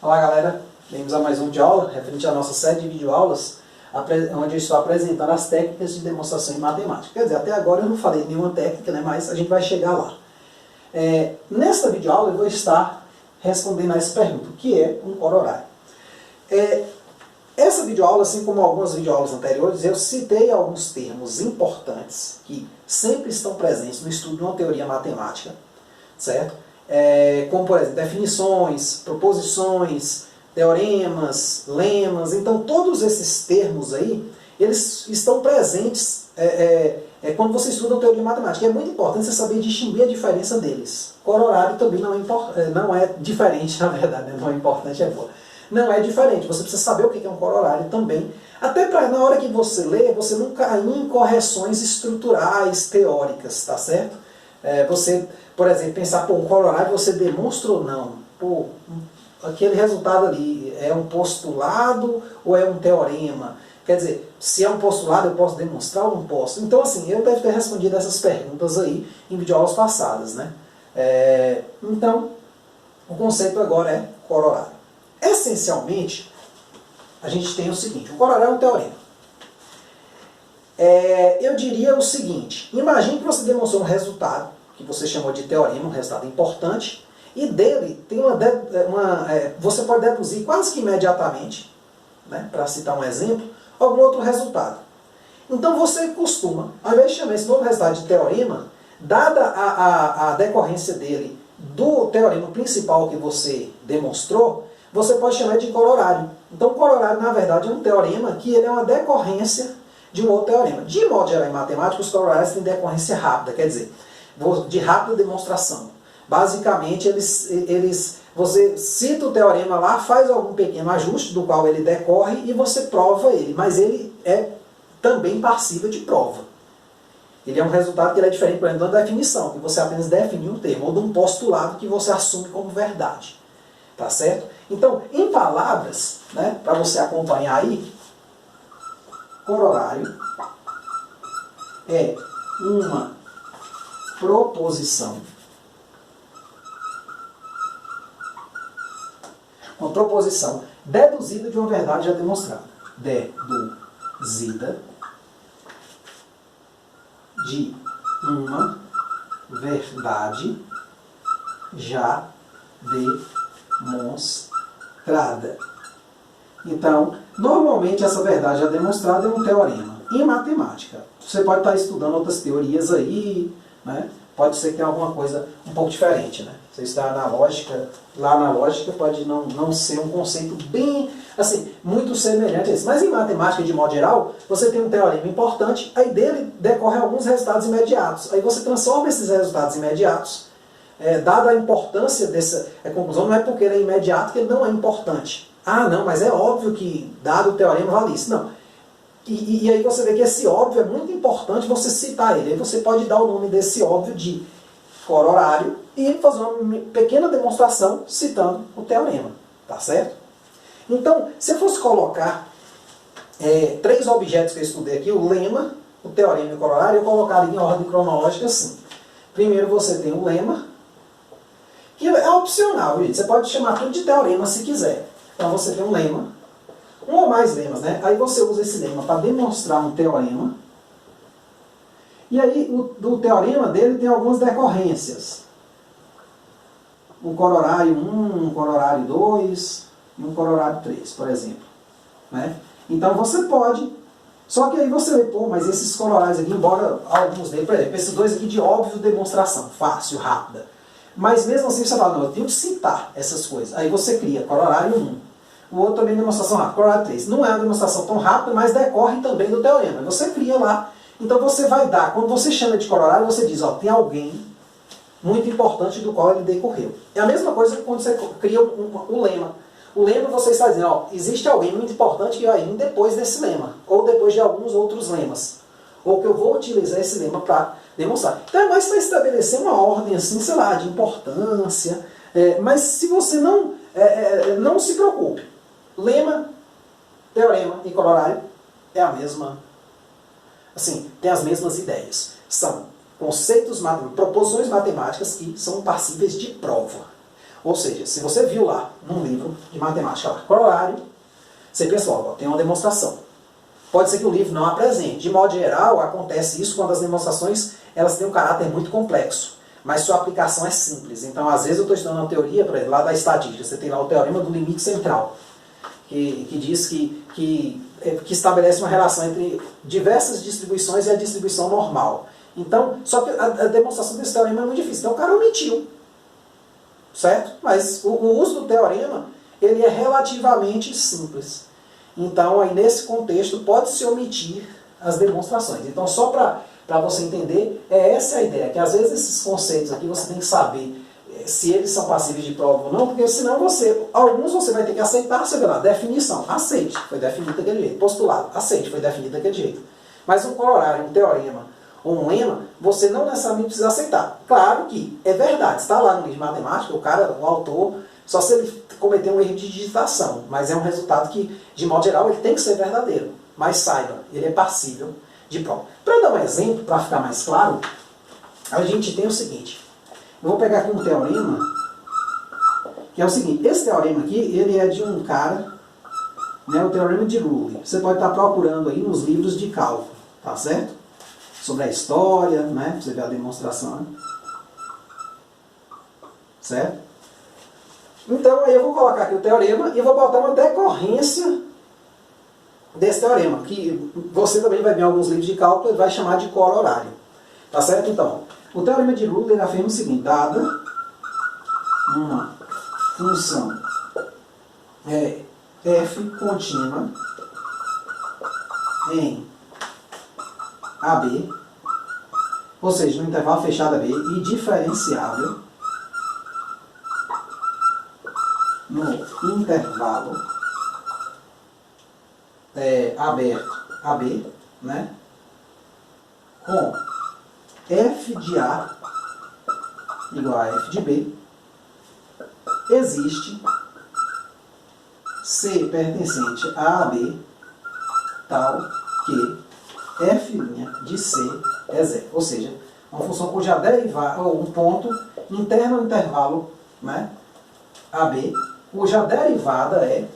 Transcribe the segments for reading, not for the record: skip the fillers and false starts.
Olá galera, bem-vindos a mais um vídeo aula, referente à nossa série de videoaulas, onde eu estou apresentando as técnicas de demonstração em matemática. Quer dizer, até agora eu não falei nenhuma técnica, né, mas a gente vai chegar lá. Nesta videoaula eu vou estar respondendo a essa pergunta, o que é um corolário? Essa videoaula, assim como algumas videoaulas anteriores, eu citei alguns termos importantes que sempre estão presentes no estudo de uma teoria matemática, certo? Como, por exemplo, definições, proposições, teoremas, lemas. Então, todos esses termos aí, eles estão presentes quando você estuda uma teoria matemática. É muito importante você saber distinguir a diferença deles. Corolário também não é diferente, na verdade, né? Não é importante, é boa. Não é diferente, você precisa saber o que é um corolário também, até para na hora que você lê, você não cair em correções estruturais, teóricas, tá certo? Você, por exemplo, pensar, pô, um corolário você demonstra ou não? Pô, aquele resultado ali é um postulado ou é um teorema? Quer dizer, se é um postulado eu posso demonstrar ou não posso? Então assim, eu devo ter respondido essas perguntas aí em videoaulas passadas, né? Então, o conceito agora é corolário. Essencialmente, a gente tem o seguinte, o corolário é um teorema. Eu diria o seguinte, imagine que você demonstrou um resultado, que você chamou de teorema, um resultado importante, e dele tem você pode deduzir quase que imediatamente, né, para citar um exemplo, algum outro resultado. Então você costuma, ao invés de chamar esse novo resultado de teorema, dada a decorrência dele do teorema principal que você demonstrou, você pode chamar de corolário. Então, o corolário, na verdade, é um teorema que ele é uma decorrência de um outro teorema. De modo geral, em matemática, os corolários têm decorrência rápida, quer dizer, de rápida demonstração. Basicamente, você cita o teorema lá, faz algum pequeno ajuste do qual ele decorre e você prova ele, mas ele é também passível de prova. Ele é um resultado que ele é diferente, por exemplo, da definição, que você apenas definiu um termo, ou de um postulado que você assume como verdade. Tá certo? Então, em palavras, né, para você acompanhar aí, corolário é uma proposição. Uma proposição deduzida de uma verdade já demonstrada. Deduzida de uma verdade já demonstrada. Então, normalmente essa verdade já demonstrada é um teorema. Em matemática, você pode estar estudando outras teorias aí, né? Pode ser que tenha alguma coisa um pouco diferente, né? Você está na lógica, lá na lógica pode não ser um conceito bem, assim, muito semelhante a esse. Mas em matemática, de modo geral, você tem um teorema importante, aí dele decorrem alguns resultados imediatos. Aí você transforma esses resultados imediatos, dada a importância dessa conclusão, não é porque ele é imediato que ele não é importante. Ah, não, mas é óbvio que, dado o teorema, vale isso. Não. E aí você vê que esse óbvio é muito importante você citar ele. Aí você pode dar o nome desse óbvio de corolário e fazer uma pequena demonstração citando o teorema. Tá certo? Então, se eu fosse colocar três objetos que eu estudei aqui, o lema, o teorema e o corolário, eu colocaria em ordem cronológica assim. Primeiro você tem o lema, que é opcional, gente. Você pode chamar tudo de teorema se quiser. Então você tem um lema, um ou mais lemas, né? Aí você usa esse lema para demonstrar um teorema. E aí do teorema dele tem algumas decorrências. Um corolário 1, um corolário 2 e um corolário 3, por exemplo. Né? Então você pode... Só que aí você vê, pô, mas esses corolários aqui, embora alguns deles, por exemplo, esses dois aqui de óbvio demonstração, fácil, rápida. Mas mesmo assim você fala, não, eu tenho que citar essas coisas. Aí você cria corolário 1. O outro também é demonstração rápida, corolário 3. Não é uma demonstração tão rápida, mas decorre também do teorema. Você cria lá. Então você vai dar, quando você chama de corolário, você diz, ó, tem alguém muito importante do qual ele decorreu. É a mesma coisa que quando você cria o lema. O lema você está dizendo, ó, existe alguém muito importante que vai vir depois desse lema. Ou depois de alguns outros lemas. Ou que eu vou utilizar esse lema para demonstrar. Então é mais para estabelecer uma ordem assim, sei lá, de importância. Mas se você não se preocupe. Lema, teorema e corolário é a mesma, assim, tem as mesmas ideias. São conceitos, proposições matemáticas que são passíveis de prova. Ou seja, se você viu lá num livro de matemática, lá, corolário, você pensa, ó, tem uma demonstração. Pode ser que o livro não apresente. De modo geral, acontece isso quando as demonstrações elas têm um caráter muito complexo, mas sua aplicação é simples. Então, às vezes eu estou estudando uma teoria, por exemplo, lá da estatística, você tem lá o teorema do limite central, que diz que estabelece uma relação entre diversas distribuições e a distribuição normal. Então, só que a demonstração desse teorema é muito difícil. Então o cara omitiu, certo? Mas o uso do teorema, ele é relativamente simples. Então, aí nesse contexto, pode-se omitir as demonstrações. Então, só para você entender, essa a ideia, que às vezes esses conceitos aqui você tem que saber se eles são passíveis de prova ou não, porque senão alguns você vai ter que aceitar, você vê lá, definição, aceite, foi definido daquele jeito. Postulado, aceite, foi definido daquele jeito. Mas um corolário, um teorema ou um lema, você não necessariamente precisa aceitar. Claro que é verdade, está lá no livro de matemática, o autor, só se ele cometer um erro de digitação, mas é um resultado que, de modo geral, ele tem que ser verdadeiro. Mas saiba, ele é passível de prova. Para dar um exemplo, para ficar mais claro, a gente tem o seguinte. Eu vou pegar aqui um teorema, que é o seguinte. Esse teorema aqui, ele é de um cara, né, o teorema de Rule. Você pode estar procurando aí nos livros de cálculo, tá certo? Sobre a história, né, pra você ver a demonstração, né? Certo? Então, aí eu vou colocar aqui o teorema e vou botar uma decorrência desse teorema, que você também vai ver em alguns livros de cálculo, ele vai chamar de corolário. Tá certo? Então, o teorema de Rule ele afirma o seguinte: dada uma função f contínua em AB, ou seja, no intervalo fechado AB, e diferenciável no intervalo aberto AB, né, com f de A igual a f de B, existe C pertencente a AB tal que f' de C é zero. Ou seja, uma função cuja derivada, ou um ponto interno ao intervalo, né, AB, cuja derivada é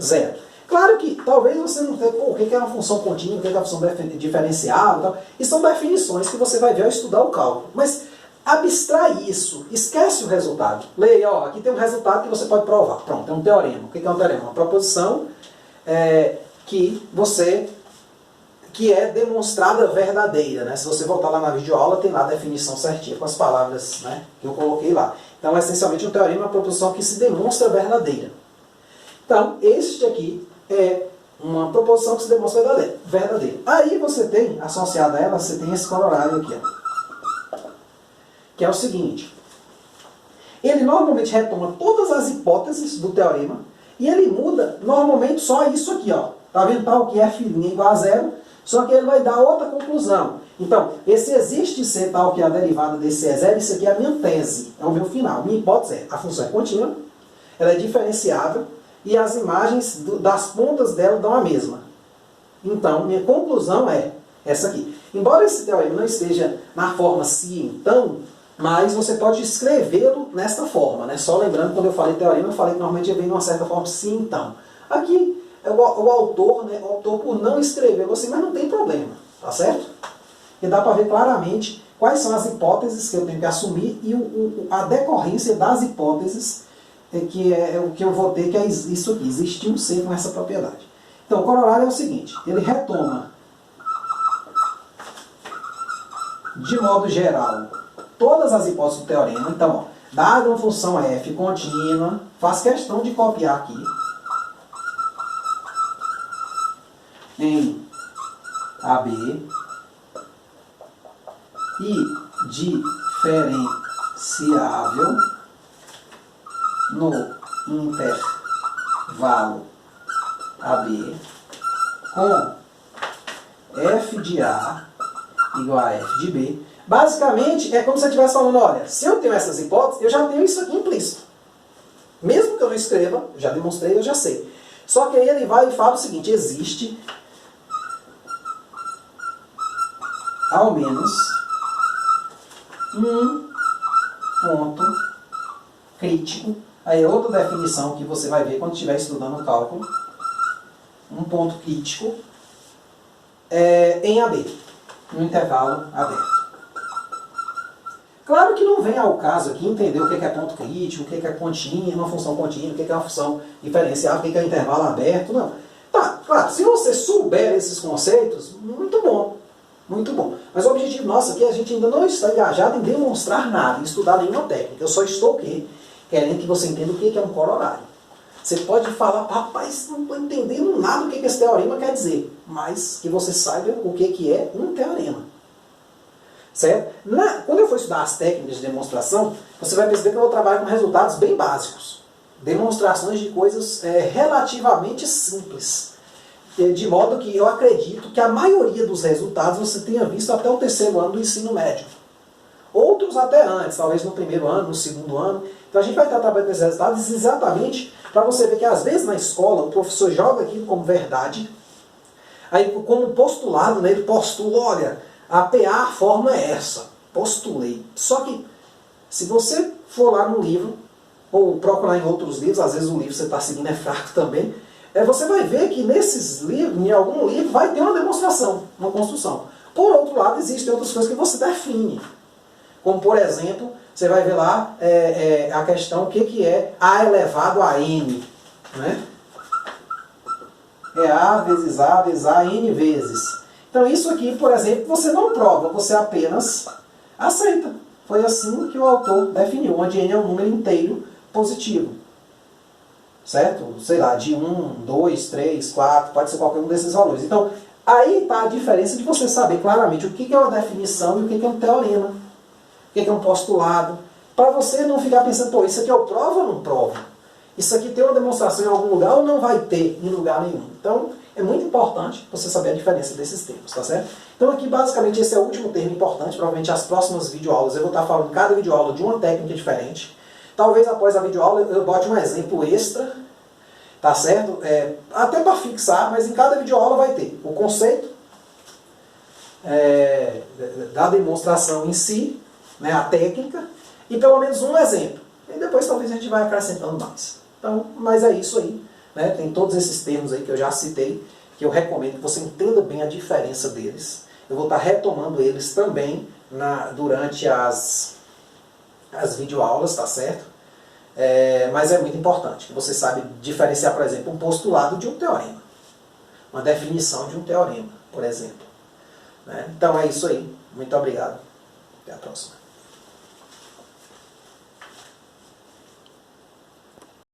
zero. Claro que talvez você não tenha, o que é uma função contínua, o que é uma função diferenciável, tal. E são definições que você vai ver ao estudar o cálculo. Mas abstrai isso, esquece o resultado. Leia, ó, aqui tem um resultado que você pode provar. Pronto, é um teorema. O que é um teorema? Uma proposição que é demonstrada verdadeira, né? Se você voltar lá na videoaula, tem lá a definição certinha, com as palavras, né, que eu coloquei lá. Então, essencialmente, um teorema é uma proposição que se demonstra verdadeira. Então, este aqui é uma proposição que se demonstra verdadeira. Aí você tem, associado a ela, você tem esse corolário aqui, ó, que é o seguinte. Ele normalmente retoma todas as hipóteses do teorema e ele muda normalmente só isso aqui, ó. Tá vendo tal que f' igual a zero, só que ele vai dar outra conclusão. Então, esse existe C tal que a derivada desse é zero, isso aqui é a minha tese, é o meu final. Minha hipótese é, a função é contínua, ela é diferenciável, e as imagens das pontas dela dão a mesma. Então, minha conclusão é essa aqui. Embora esse teorema não esteja na forma se então, mas você pode escrevê-lo nesta forma, né? Só lembrando, quando eu falei teorema, eu falei que normalmente ele vem numa certa forma se então. Aqui, o autor, né, optou por não escrevê-lo assim, mas não tem problema, tá certo? E dá para ver claramente quais são as hipóteses que eu tenho que assumir e a decorrência das hipóteses que é o que eu vou ter, que é isso aqui, existe um C com essa propriedade. Então, o corolário é o seguinte, ele retoma, de modo geral, todas as hipóteses do teorema. Então, ó, dada uma função f contínua, faz questão de copiar aqui, em AB, e diferenciável no intervalo AB com f de A igual a f de B. Basicamente, é como se eu estivesse falando, olha, se eu tenho essas hipóteses, eu já tenho isso aqui implícito. Mesmo que eu não escreva, eu já demonstrei, eu já sei. Só que aí ele vai e fala o seguinte, existe ao menos um ponto crítico, aí é outra definição que você vai ver quando estiver estudando o cálculo. Um ponto crítico em AB, no intervalo aberto. Claro que não vem ao caso aqui entender o que é ponto crítico, o que é contínua, uma função contínua, o que é uma função diferencial, o que é intervalo aberto, não. Tá, claro, se você souber esses conceitos, muito bom, muito bom. Mas o objetivo nosso aqui, a gente ainda não está engajado em demonstrar nada, em estudar nenhuma técnica. Eu só estou o quê? Querendo que você entenda o que é um corolário. Você pode falar, rapaz, não estou entendendo nada do que esse teorema quer dizer, mas que você saiba o que é um teorema. Certo? Quando eu for estudar as técnicas de demonstração, você vai perceber que eu vou trabalhar com resultados bem básicos. Demonstrações de coisas relativamente simples. De modo que eu acredito que a maioria dos resultados você tenha visto até o terceiro ano do ensino médio. Outros até antes, talvez no primeiro ano, no segundo ano. Então a gente vai estar trabalhando com esses resultados exatamente para você ver que às vezes na escola o professor joga aquilo como verdade, aí como postulado, né, ele postula, olha, a PA, a fórmula é essa, postulei. Só que se você for lá no livro, ou procurar em outros livros, às vezes o livro você está seguindo é fraco também, você vai ver que nesses livros, em algum livro, vai ter uma demonstração, uma construção. Por outro lado, existem outras coisas que você define. Como, por exemplo, você vai ver lá a questão, o que é A elevado a N. Né? É A vezes A N vezes. Então isso aqui, por exemplo, você não prova, você apenas aceita. Foi assim que o autor definiu, onde N é um número inteiro positivo. Certo? Sei lá, de 1, 2, 3, 4, pode ser qualquer um desses valores. Então, aí está a diferença de você saber claramente o que é uma definição e o que é um teorema. O que é um postulado. Para você não ficar pensando, pô, isso aqui eu provo ou não provo? Isso aqui tem uma demonstração em algum lugar ou não vai ter em lugar nenhum? Então, é muito importante você saber a diferença desses termos, tá certo? Então aqui, basicamente, esse é o último termo importante. Provavelmente as próximas videoaulas eu vou estar falando cada videoaula de uma técnica diferente. Talvez após a videoaula eu bote um exemplo extra, tá certo? Até para fixar, mas em cada videoaula vai ter o conceito da demonstração em si, né, a técnica, e pelo menos um exemplo. E depois talvez a gente vai acrescentando mais. Então, mas é isso aí. Né? Tem todos esses termos aí que eu já citei, que eu recomendo que você entenda bem a diferença deles. Eu vou estar retomando eles também durante as videoaulas, tá certo? Mas é muito importante que você saiba diferenciar, por exemplo, um postulado de um teorema. Uma definição de um teorema, por exemplo. Né? Então é isso aí. Muito obrigado. Até a próxima.